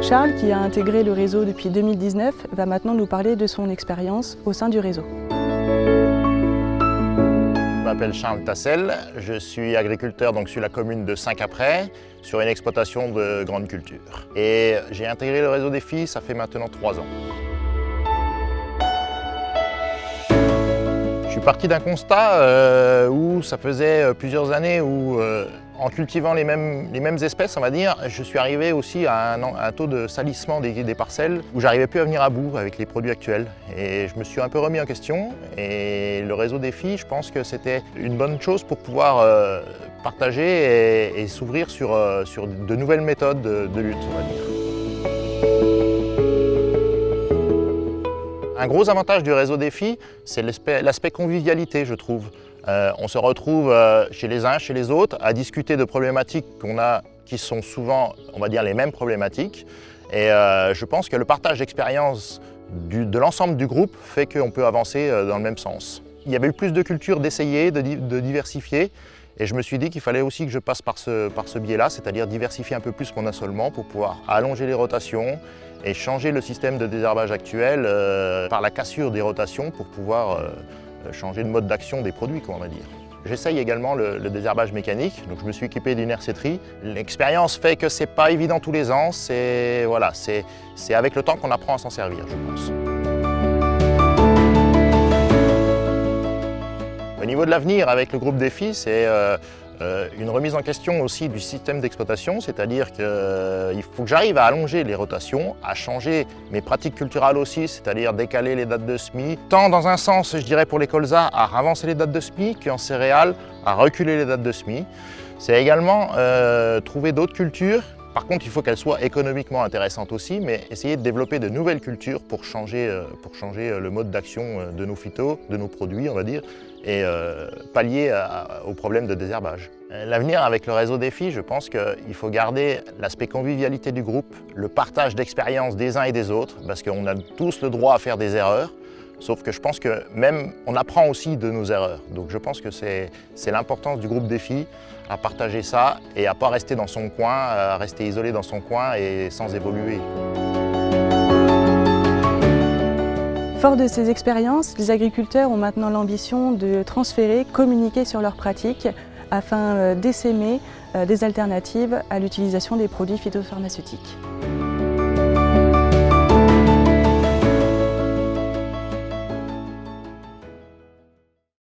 Charles, qui a intégré le réseau depuis 2019, va maintenant nous parler de son expérience au sein du réseau. Je m'appelle Charles Tassel, je suis agriculteur sur la commune de Saint-Caprais, sur une exploitation de grande culture. Et j'ai intégré le réseau Défi, ça fait maintenant 3 ans. Je suis parti d'un constat où ça faisait plusieurs années où, en cultivant les mêmes espèces, on va dire, je suis arrivé aussi à un taux de salissement des parcelles où j'arrivais plus à venir à bout avec les produits actuels. Et je me suis un peu remis en question et le réseau Défi, je pense que c'était une bonne chose pour pouvoir partager et s'ouvrir sur de nouvelles méthodes de lutte, on va dire. Un gros avantage du réseau Défi, c'est l'aspect convivialité, je trouve. On se retrouve chez les uns, chez les autres, à discuter de problématiques qui sont souvent, on va dire, les mêmes problématiques. Et je pense que le partage d'expérience de l'ensemble du groupe fait qu'on peut avancer dans le même sens. Il y avait eu plus de cultures d'essayer, de diversifier. Et je me suis dit qu'il fallait aussi que je passe par ce biais-là, c'est-à-dire diversifier un peu plus mon assolement pour pouvoir allonger les rotations et changer le système de désherbage actuel par la cassure des rotations pour pouvoir changer le mode d'action des produits, on va dire. J'essaye également le désherbage mécanique, donc je me suis équipé d'une herséterie. L'expérience fait que c'est pas évident tous les ans, c'est avec le temps qu'on apprend à s'en servir, je pense. Au niveau de l'avenir avec le groupe Défi, c'est une remise en question aussi du système d'exploitation, c'est-à-dire qu'il faut que j'arrive à allonger les rotations, à changer mes pratiques culturales aussi, c'est-à-dire décaler les dates de semis, tant dans un sens, je dirais pour les colzas, à avancer les dates de semis, qu'en céréales, à reculer les dates de semis. C'est également trouver d'autres cultures. Par contre, il faut qu'elles soient économiquement intéressantes aussi, mais essayer de développer de nouvelles cultures pour changer le mode d'action de nos phytos, de nos produits, on va dire, et pallier aux problèmes de désherbage. L'avenir avec le réseau Défi, je pense qu'il faut garder l'aspect convivialité du groupe, le partage d'expériences des uns et des autres, parce qu'on a tous le droit à faire des erreurs, sauf que je pense que même on apprend aussi de nos erreurs. Donc je pense que c'est l'importance du groupe Défi à partager ça et à ne pas rester dans son coin, à rester isolé dans son coin et sans évoluer. Fort de ces expériences, les agriculteurs ont maintenant l'ambition de transférer, communiquer sur leurs pratiques afin d'essaimer des alternatives à l'utilisation des produits phytopharmaceutiques.